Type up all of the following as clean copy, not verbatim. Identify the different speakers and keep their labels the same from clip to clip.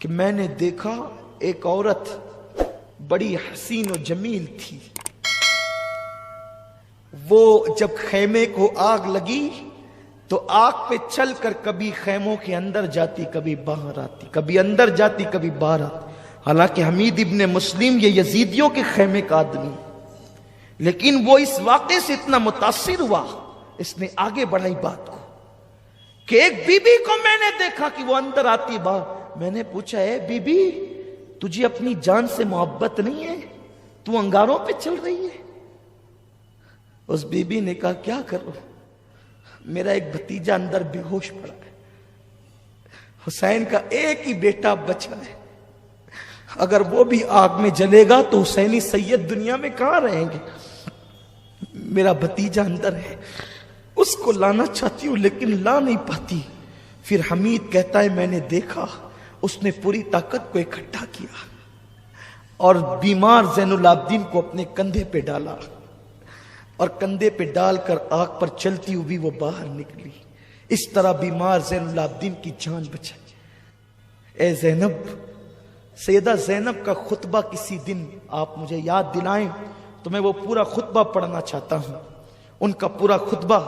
Speaker 1: کہ میں نے دیکھا ایک عورت بڑی حسین و جمیل تھی، وہ جب خیمے کو آگ لگی تو آگ پہ چل کر کبھی خیموں کے اندر جاتی، کبھی باہر آتی، کبھی اندر جاتی، کبھی باہر آتی۔ حالانکہ حمید ابن مسلم یہ یزیدیوں کے خیمے کا آدمی، لیکن وہ اس واقعے سے اتنا متاثر ہوا، اس نے آگے بڑھائی بات کو کہ ایک بی بی کو میں نے دیکھا کہ وہ اندر آتی باہر۔ میں نے پوچھا، اے بی بی، تجھے اپنی جان سے محبت نہیں ہے؟ تو انگاروں پہ چل رہی ہے؟ اس بی بی نے کہا، کیا کروں، میرا ایک بھتیجا اندر بے ہوش پڑا ہے، حسین کا ایک ہی بیٹا بچا ہے، اگر وہ بھی آگ میں جلے گا تو حسینی سید دنیا میں کہاں رہیں گے؟ میرا بھتیجا اندر ہے، اس کو لانا چاہتی ہوں لیکن لا نہیں پاتی۔ پھر حمید کہتا ہے، میں نے دیکھا اس نے پوری طاقت کو اکٹھا کیا اور بیمار زین العابدین کو اپنے کندھے پہ ڈالا، اور کندھے پہ ڈال کر آگ پر چلتی ہوئی وہ باہر نکلی۔ اس طرح بیمار زین العابدین کی جان بچائی۔ اے زینب، سیدہ زینب کا خطبہ کسی دن آپ مجھے یاد دلائیں تو میں وہ پورا خطبہ پڑھنا چاہتا ہوں۔ ان کا پورا خطبہ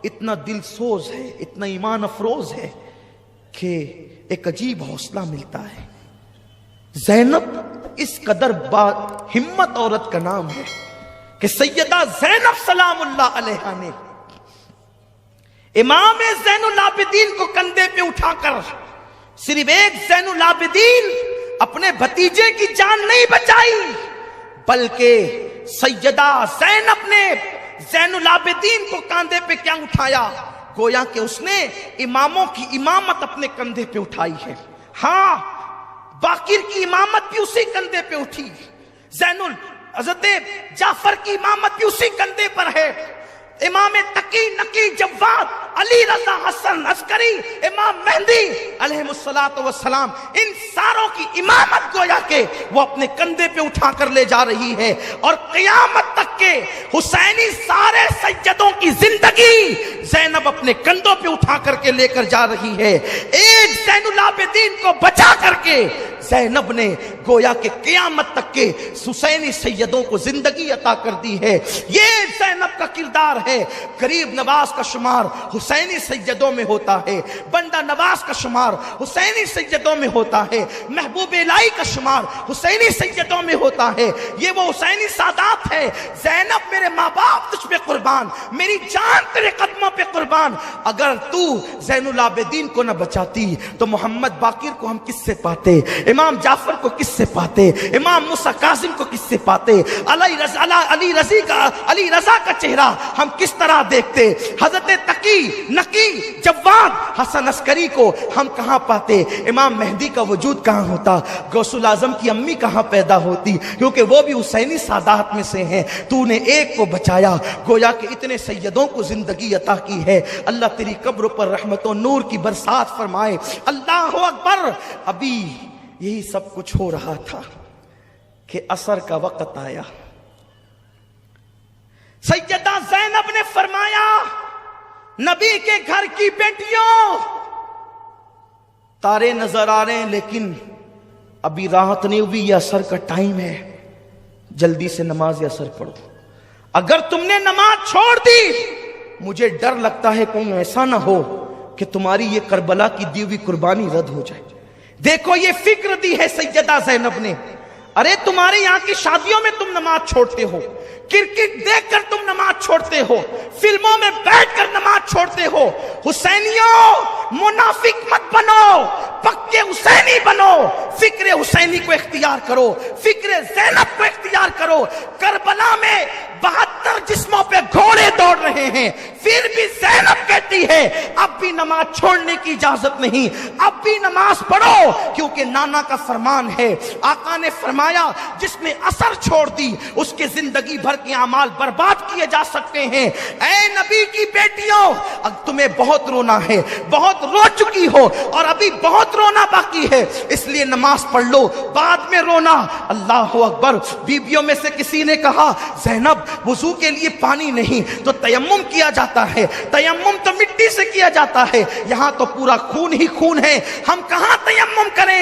Speaker 1: اتنا دل سوز ہے، اتنا ایمان افروز ہے کہ ایک عجیب حوصلہ ملتا ہے۔ زینب اس قدر ہمت عورت کا نام ہے کہ سیدہ زینب سلام اللہ علیہا نے امام زین العابدین کو کندھے پہ اٹھا کر صرف ایک زین العابدین اپنے بھتیجے کی جان نہیں بچائی، بلکہ سیدہ زینب نے زین العابدین کو کاندھے پہ کیا اٹھایا؟ گویا کہ اس نے اماموں کی امامت اپنے کندھے پہ اٹھائی ہے۔ ہاں، باقر کی امامت بھی اسی کندھے پہ اٹھی، حضرت جعفر کی امامت بھی اسی کندھے پر ہے، امام تقی نقی جواد علی رضا حسن عسکری امام مہدی علیہ السلام، ان ساروں کی امامت گویا کہ وہ اپنے کندھے پہ اٹھا کر لے جا رہی ہے، اور قیامت تک کے حسینی سارے سیدوں کی زندگی زینب اپنے کندھوں پہ اٹھا کر کے لے کر جا رہی ہے۔ ایک زین العابدین کو بچا کر کے زینب نے گویا کہ قیامت تک کے حسینی سیدوں کو زندگی عطا کر دی ہے۔ یہ زینب کا کردار ہے۔ غریب نواز کا شمار حسینی سیدوں میں ہوتا ہے، بندہ نواز کا شمار حسینی سیدوں میں ہوتا ہے، محبوب الہی کا شمار حسینی سیدوں میں ہوتا ہے۔ یہ وہ حسینی سادات ہے۔ زینب، میرے ماں باپ تجھ پہ قربان، میری جان تیرے قدموں پہ قربان۔ اگر تو زین العابدین کو نہ بچاتی تو محمد باقر کو ہم کس سے پاتے؟ امام جعفر کو کس سے پاتے؟ امام موسیٰ کاظم کو کس سے پاتے؟ علی رضا کا چہرہ ہم کس طرح دیکھتے؟ حضرت تقی نقی جواد حسن عسکری کو ہم کہاں پاتے؟ امام مہدی کا وجود کہاں ہوتا؟ غوث الاعظم کی امی کہاں پیدا ہوتی؟ کیونکہ وہ بھی حسینی سادات میں سے ہیں۔ تو نے ایک کو بچایا، گویا کہ اتنے سیدوں کو زندگی عطا کی ہے۔ اللہ تیری قبر پر رحمت و نور کی برسات فرمائے۔ اللہ اکبر۔ ابھی یہی سب کچھ ہو رہا تھا کہ عصر کا وقت آیا۔ سیدہ زینب نے فرمایا، نبی کے گھر کی بیٹیوں، تارے نظر آ رہے ہیں لیکن ابھی راحت نہیں ہوئی، یہ عصر کا ٹائم ہے، جلدی سے نماز عصر پڑھو۔ اگر تم نے نماز چھوڑ دی، مجھے ڈر لگتا ہے کہیں ایسا نہ ہو کہ تمہاری یہ کربلا کی دی ہوئی قربانی رد ہو جائے۔ دیکھو یہ فکر دی ہے سیدہ زینب نے۔ ارے تمہارے یہاں کی شادیوں میں تم نماز چھوڑتے ہو، کرکٹ دیکھ کر تم نماز چھوڑتے ہو، فلموں میں بیٹھ کر نماز چھوڑتے ہو۔ حسینیوں، منافق مت بنو، پکے حسینی بنو، فکر حسینی کو اختیار کرو، فکر زینب کو اختیار کرو۔ کربلا میں 72 جسموں پہ گھوڑے دوڑ رہے ہیں، پھر بھی زینب کہتی ہے اب بھی نماز چھوڑنے کی اجازت نہیں، اب بھی نماز پڑھو، کیونکہ نانا کا فرمان ہے۔ آقا نے فرمایا جس نے عصر چھوڑ دی اس کے زندگی بھر کے اعمال برباد کیے جا سکتے ہیں۔ اے نبی کی بیٹیوں، اب تمہیں بہت رونا ہے، بہت رو چکی ہو اور ابھی بہت رونا باقی ہے، اس لیے نماز پڑھ لو، بعد میں رونا۔ اللہ اکبر۔ بیویوں میں سے کسی نے کہا زینب وضو کے لیے پانی نہیں تو تیمم کیا جاتا ہے، تیمم تو مٹی سے کیا جاتا ہے، یہاں تو پورا خون ہی خون ہے، ہم کہاں تیمم کریں؟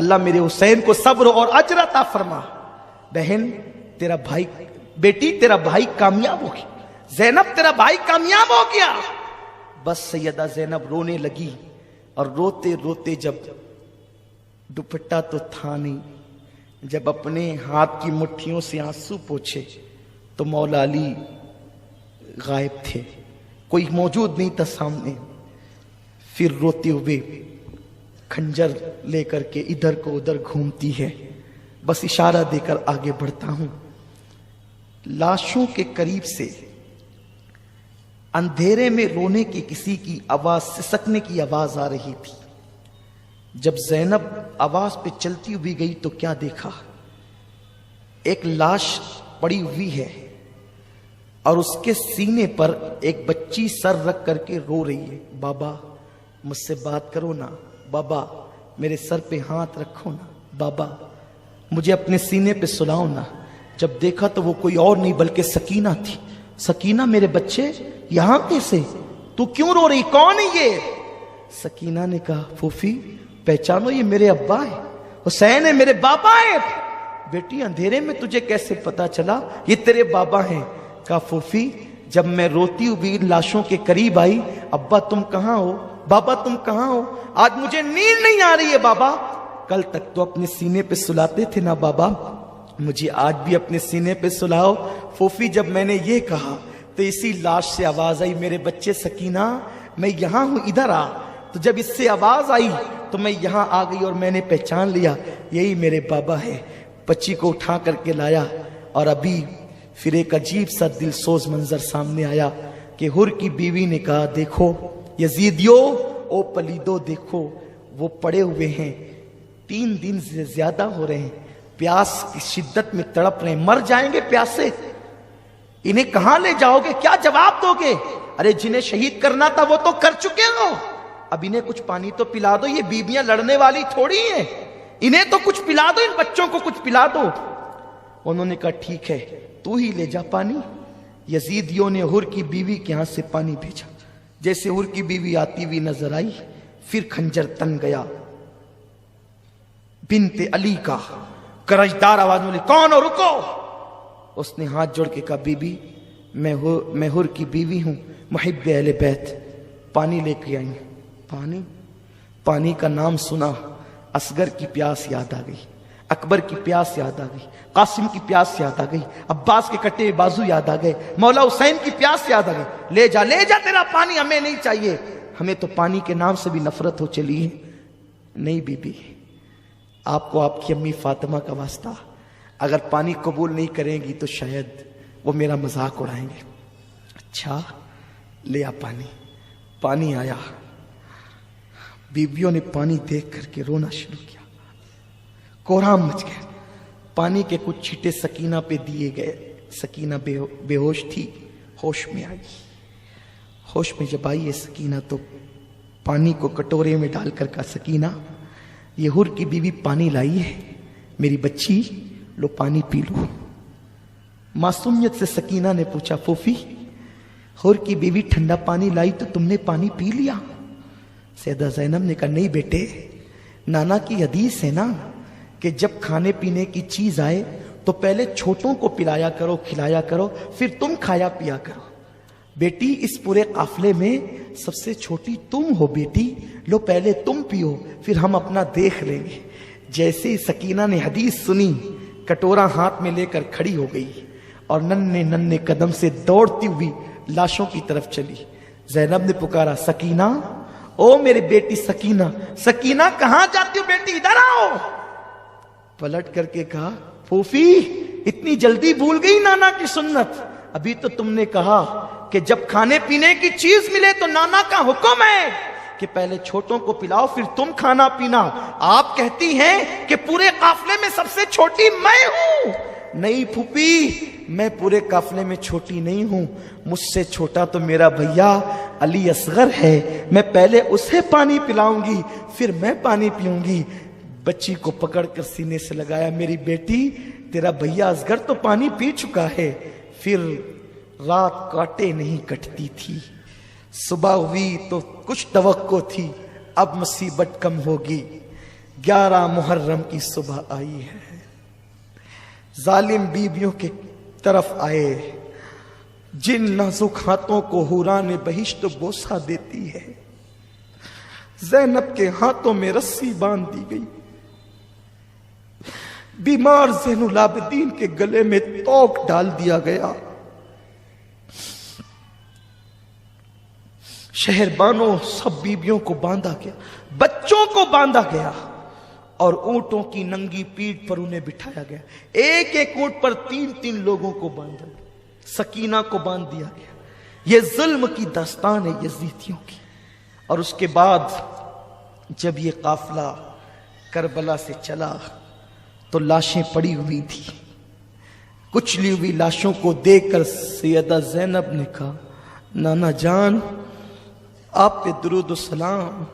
Speaker 1: اللہ میرے حسین کو صبر اور اجر عطا فرما. بہن تیرا بھائی، بیٹی تیرا بھائی کامیاب ہو گیا، زینب تیرا بھائی کامیاب ہو گیا. بس سیدہ زینب رونے لگی، اور روتے روتے جب دوپٹہ تو تھا نہیں، جب اپنے ہاتھ کی مٹھیوں سے آنسو پوچھے تو مولا علی غائب تھے، کوئی موجود نہیں تھا سامنے. پھر روتے ہوئے کھنجر لے کر کے ادھر کو ادھر گھومتی ہے. بس اشارہ دے کر آگے بڑھتا ہوں. لاشوں کے قریب سے اندھیرے میں رونے کی کسی کی آواز، سسکنے کی آواز آ رہی تھی. جب زینب آواز پہ چلتی ہوئی گئی تو کیا دیکھا؟ ایک لاش پڑی ہوئی ہے اور اس کے سینے پر ایک بچی سر رکھ کر کے رو رہی ہے. بابا مجھ سے بات کرو نا، بابا میرے سر پہ ہاتھ رکھو نا، بابا مجھے اپنے سینے پہ سلاؤ نا. جب دیکھا تو وہ کوئی اور نہیں بلکہ سکینہ تھی. سکینہ میرے بچے یہاں کیسے؟ تو کیوں رو رہی؟ کون ہے یہ؟ سکینہ نے کہا پھوپھی پہچانو، یہ میرے ابا ہے، حسین ہے، میرے بابا ہے. بیٹی اندھیرے میں تجھے کیسے پتا چلا یہ تیرے بابا ہیں؟ کہا پھوپھی جب میں روتی ہوئی لاشوں کے قریب آئی، ابا تم کہاں ہو، بابا تم کہاں ہو؟ آج مجھے نیند نہیں آ رہی ہے بابا. کل تک تو اپنے سینے پہ سلاتے تھے نا بابا، مجھے آج بھی اپنے سینے پہ سلاؤ. پھوپھی جب میں نے یہ کہا تو اسی لاش سے آواز آئی، میرے بچے سکینہ میں یہاں ہوں، ادھر آ. تو جب اس سے آواز آئی تو میں یہاں آ گئی اور میں نے پہچان لیا یہی میرے بابا ہے. بچی کو اٹھا کر کے لایا اور ابھی پھر ایک عجیب سا دل سوز منظر سامنے آیا کہ حر کی بیوی نے کہا دیکھو یزیدیو، او پلیدو دیکھو وہ پڑے ہوئے ہیں، 3 دن سے زیادہ ہو رہے ہیں، پیاس کی شدت میں تڑپ رہے ہیں، مر جائیں گے پیاس سے. انہیں کہاں لے جاؤ گے؟ کیا جواب دو گے؟ ارے جنہیں شہید کرنا تھا وہ تو کر چکے ہو، اب انہیں کچھ پانی تو پلا دو، یہ بیویاں لڑنے والی تھوڑی ہیں، انہیں تو کچھ پلا دو، ان بچوں کو کچھ پلا دو. انہوں نے کہا ٹھیک ہے تو ہی لے جا پانی. یزیدیوں نے حر کی بیوی کے ہاتھ سے پانی بھیجا. جیسے حر کی بیوی آتی ہوئی نظر آئی پھر کھنجر تن گیا. بنت علی کا کرجدار آواز میں کون ہو؟ رکو. اس نے ہاتھ جوڑ کے کہا بی بی میں حر کی بیوی ہوں، محب اہل بیت، پانی لے کے آئی. پانی کا نام سنا اصغر کی پیاس یاد آ گئی، اکبر کی پیاس یاد آ گئی، قاسم کی پیاس یاد آ گئی، عباس کے کٹے بازو یاد آ گئے، مولا حسین کی پیاس یاد آ گئی. لے جا تیرا پانی ہمیں نہیں چاہیے، ہمیں تو پانی کے نام سے بھی نفرت ہو چلی ہے. نہیں بی بی، آپ کو آپ کی امی فاطمہ کا واسطہ، اگر پانی قبول نہیں کریں گی تو شاید وہ میرا مذاق اڑائیں گے. اچھا لے آ پانی آیا. بیویوں نے پانی دیکھ کر کے رونا شروع کیا، کوہرام مچ گیا. پانی کے کچھ چھینٹے سکینہ پہ دیے گئے. سکینہ بے ہوش تھی، ہوش میں آئی. ہوش میں جب آئی ہے سکینہ تو پانی کو کٹورے میں ڈال کر کہا سکینہ یہ حر کی بیوی پانی لائی ہے، میری بچی لو پانی پی لو. معصومیت سے سکینہ نے پوچھا پھوپھی حر کی بیوی ٹھنڈا پانی لائی تو تم نے پانی پی لیا؟ سیدہ زینب نے کہا نہیں بیٹے، نانا کی حدیث ہے نا کہ جب کھانے پینے کی چیز آئے تو پہلے چھوٹوں کو پلایا کرو، کھلایا کرو، پھر تم کھایا پیا کرو. بیٹی اس پورے قافلے میں سب سے چھوٹی تم ہو بیٹی، لو پہلے تم پیو پھر ہم اپنا دیکھ لیں گے. جیسے ہی سکینہ نے حدیث سنی کٹورا ہاتھ میں لے کر کھڑی ہو گئی اور ننھے قدم سے دوڑتی ہوئی لاشوں کی طرف چلی. زینب نے پکارا سکینہ، او میرے بیٹی سکینہ، سکینہ کہاں جاتی ہو بیٹی، ادھر آؤ. پلٹ کر کے کہا پھوپھی اتنی جلدی بھول گئی نانا کی سنت؟ ابھی تو تم نے کہا کہ جب کھانے پینے کی چیز ملے تو نانا کا حکم ہے کہ پہلے چھوٹوں کو پلاؤ پھر تم کھانا پینا. آپ کہتی ہیں کہ پورے قافلے میں سب سے چھوٹی میں ہوں. نہیں پھوپھی، میں پورے قافلے میں چھوٹی نہیں ہوں، مجھ سے چھوٹا تو میرا بھیا علی اصغر ہے. میں پہلے اسے پانی پلاؤں گی پھر میں پانی پیوں گی. بچی کو پکڑ کر سینے سے لگایا، میری بیٹی تیرا بھیا اصغر تو پانی پی چکا ہے. پھر رات کاٹے نہیں کٹتی تھی، صبح ہوئی تو کچھ توقع تھی اب مصیبت کم ہوگی. 11 محرم کی صبح آئی ہے، ظالم بیویوں کے طرف آئے، جن نازک ہاتھوں کو حوران بہشت بوسہ دیتی ہے۔ زینب کے ہاتھوں میں رسی باندھ دی گئی، بیمار زین العابدین کے گلے میں توق ڈال دیا گیا، شہربانوں سب بیبیوں کو باندھا گیا، بچوں کو باندھا گیا، اور اونٹوں کی ننگی پیٹھ پر انہیں بٹھایا گیا۔ ایک ایک اونٹ پر 3 لوگوں کو باندھا گیا، سکینہ کو باندھ دیا گیا۔ یہ ظلم کی داستان ہے یزیدیوں کی۔ اور اس کے بعد جب یہ قافلہ کربلا سے چلا تو لاشیں پڑی ہوئی تھی، کچلی ہوئی لاشوں کو دیکھ کر سیدہ زینب نے کہا، نانا جان آپ پہ درود و سلام۔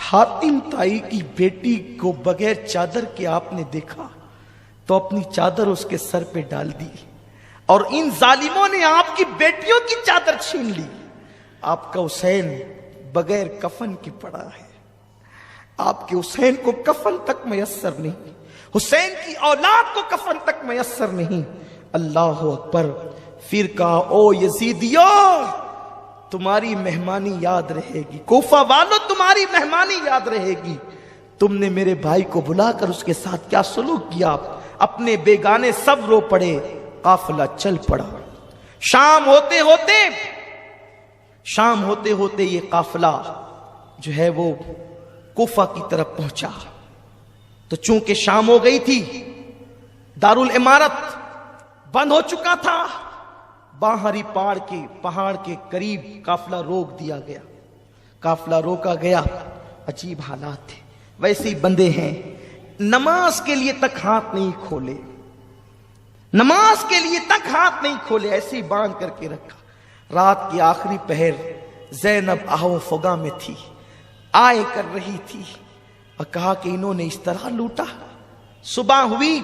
Speaker 1: حاتم تائی کی بیٹی کو بغیر چادر کے آپ نے دیکھا تو اپنی چادر اس کے سر پہ ڈال دی، اور ان ظالموں نے آپ کی بیٹیوں کی چادر چھین لی۔ آپ کا حسین بغیر کفن کے پڑا ہے، آپ کے حسین کو کفن تک میسر نہیں، حسین کی اولاد کو کفن تک میسر نہیں۔ اللہ اکبر۔ پھر کہا، او یزیدیو تمہاری مہمانی یاد رہے گی، کوفہ والو تمہاری مہمانی یاد رہے گی، تم نے میرے بھائی کو بلا کر اس کے ساتھ کیا سلوک کیا۔ اپنے بیگانے سب رو پڑے، قافلہ چل پڑا۔ شام ہوتے ہوتے یہ قافلہ جو ہے وہ کوفہ کی طرف پہنچا، تو چونکہ شام ہو گئی تھی، دارالعمارت بند ہو چکا تھا، باہری پہاڑ کے قریب قافلہ روک دیا گیا۔ قافلہ روکا گیا، عجیب حالات تھے، ویسے ہی بندے ہیں، نماز کے لیے تک ہاتھ نہیں کھولے، نماز کے لیے تک ہاتھ نہیں کھولے، ایسے ہی باندھ کر کے رکھا۔ رات کی آخری پہر زینب آہو فغاں میں تھی، آئے کر رہی تھی، اور کہا کہ انہوں نے اس طرح لوٹا۔ صبح ہوئی،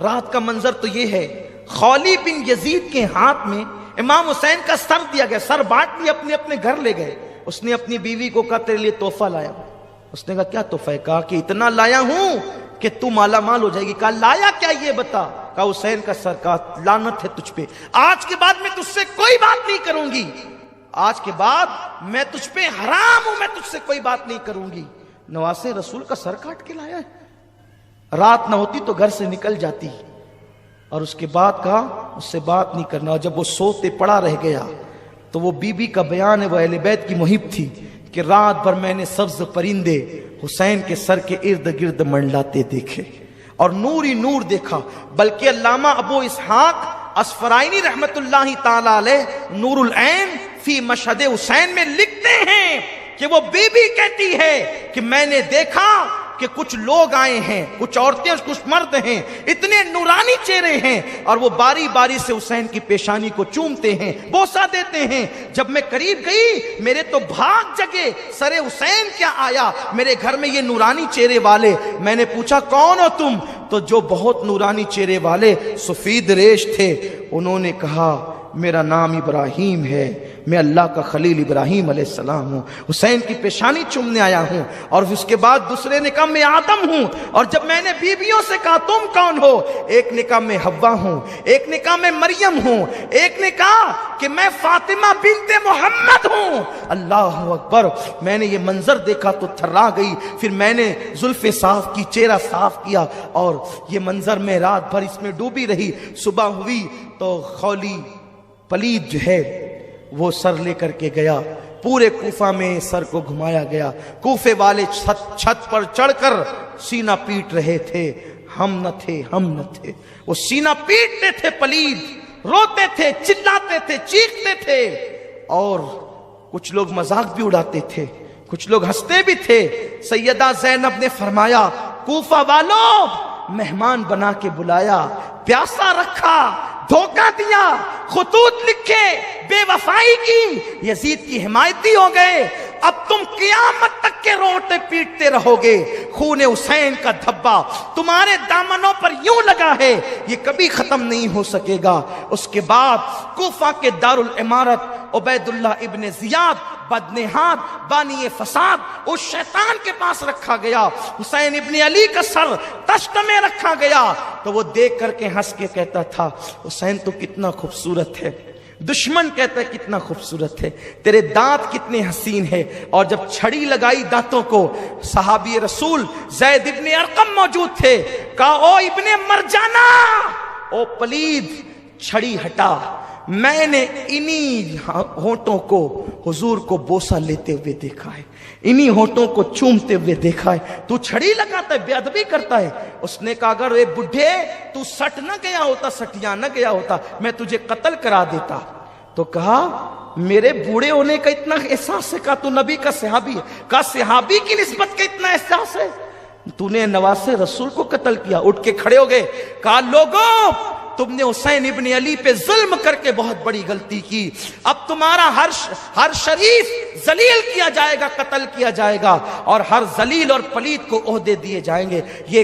Speaker 1: رات کا منظر تو یہ ہے، خولی بن یزید کے ہاتھ میں امام حسین کا سر دیا گیا، سر بانٹ لیا، اپنے اپنے گھر لے گئے۔ اس نے اپنی بیوی کو کہا تیرے لیے تحفہ لایا ہوں۔ اس نے کہا کیا تحفہ ہے؟ کہا کہ اتنا لایا ہوں کہ تو مالا مال ہو جائے گی۔ کہا لایا کیا یہ بتا؟ کہا حسین کا سر۔ کہا لعنت ہے تجھ پہ، آج کے بعد میں تجھ سے کوئی بات نہیں کروں گی، آج کے بعد میں تجھ پہ حرام ہوں، میں تجھ سے کوئی بات نہیں کروں گی۔ نواسے رسول کا سر کاٹ کے لایا ہے۔ رات نہ ہوتی تو گھر سے نکل جاتی، اور اس کے بعد کہا اس سے بات نہیں کرنا۔ جب وہ سوتے پڑا رہ گیا تو وہ بی بی کا بیان ہے، وہ اہل بیت کی محب تھی، کہ رات بھر میں نے سبز پرندے حسین کے سر کے ارد گرد منڈلاتے دیکھے، اور نور ہی نور دیکھا۔ بلکہ علامہ ابو اسحاق اسفرائینی رحمت اللہ تعالی علیہ نور العین فی مشہد حسین میں لکھتے ہیں کہ وہ بی بی کہتی ہے کہ میں نے دیکھا کہ کچھ لوگ آئے ہیں، کچھ عورتیں کچھ مرد ہیں، اتنے نورانی چہرے ہیں، اور وہ باری باری سے حسین کی پیشانی کو چومتے ہیں، بوسہ دیتے ہیں۔ جب میں قریب گئی میرے تو بھاگ جگے، سر حسین کیا آیا میرے گھر میں یہ نورانی چہرے والے۔ میں نے پوچھا کون ہو تم؟ تو جو بہت نورانی چہرے والے سفید ریش تھے، انہوں نے کہا میرا نام ابراہیم ہے، میں اللہ کا خلیل ابراہیم علیہ السلام ہوں، حسین کی پیشانی چومنے آیا ہوں۔ اور اس کے بعد دوسرے نے کہا میں آدم ہوں۔ اور جب میں نے بیویوں سے کہا تم کون ہو، ایک نے کہا میں حوا ہوں، ایک نے کہا میں مریم ہوں، ایک نے کہا کہ میں فاطمہ بنت محمد ہوں۔ اللہ اکبر۔ میں نے یہ منظر دیکھا تو تھرا گئی۔ پھر میں نے زلفیں صاف کی، چہرہ صاف کیا، اور یہ منظر میں رات بھر اس میں ڈوبی رہی۔ صبح ہوئی تو خولی پلید جو ہے وہ سر لے کر کے گیا، پورے کوفہ میں سر کو گھمایا گیا۔ کوفے والے چھت پر چڑھ کر سینہ پیٹ رہے تھے، ہم نہ تھے، ہم نہ تھے۔ وہ سینہ پیٹتے تھے، پلید روتے تھے، چلاتے تھے، چیختے تھے، اور کچھ لوگ مذاق بھی اڑاتے تھے، کچھ لوگ ہنستے بھی تھے۔ سیدہ زینب نے فرمایا کوفہ والوں مہمان بنا کے بلایا، پیاسا رکھا، دھوکہ دیا، خطوط لکھے، بے وفائی کی، یزید کی حمایتی ہو گئے، اب تم قیامت تک کے روتے پیٹتے رہو گے۔ خون حسین کا دھبا تمہارے دامنوں پر یوں لگا ہے، یہ کبھی ختم نہیں ہو سکے گا۔ اس کے بعد کوفہ کے دارالعمارت عبید اللہ ابن زیاد بدنہاد بانی فساد اس شیطان کے پاس رکھا گیا، حسین ابن علی کا سر تشت میں رکھا گیا تو وہ دیکھ کر کے ہنس کے کہتا تھا حسین تو کتنا خوبصورت ہے، دشمن کہتا ہے کتنا خوبصورت ہے، تیرے دانت کتنے حسین ہے۔ اور جب چھڑی لگائی دانتوں کو، صحابی رسول زید ابن ارقم موجود تھے، کہا او ابن مرجانہ، او پلید چھڑی ہٹا، میں نے انہی ہونٹوں کو حضور کو بوسہ لیتے ہوئے دیکھا ہے، انہی ہونٹوں کو چومتے ہوئے دیکھا ہے، تو چھڑی لگاتا ہے، بے ادبی کرتا ہے۔ اس نے کہا اگر اے بڈھے تو سٹ نہ گیا ہوتا، سٹیا نہ گیا ہوتا، میں تجھے قتل کرا دیتا۔ تو کہا میرے بوڑھے ہونے کا اتنا احساس ہے؟ کہا تو نبی کا صحابی ہے۔ کہا صحابی کی نسبت کا اتنا احساس ہے؟ تو نے نواسے رسول کو قتل کیا۔ اٹھ کے کھڑے ہو گئے، کہا لوگوں تم نے حسین ابن علی پہ ظلم کر کے بہت بڑی غلطی کی، اب تمہارا ہر شریف ذلیل کیا جائے گا، قتل کیا جائے گا، اور ہر ذلیل اور پلید کو عہدے دیے جائیں گے۔ یہ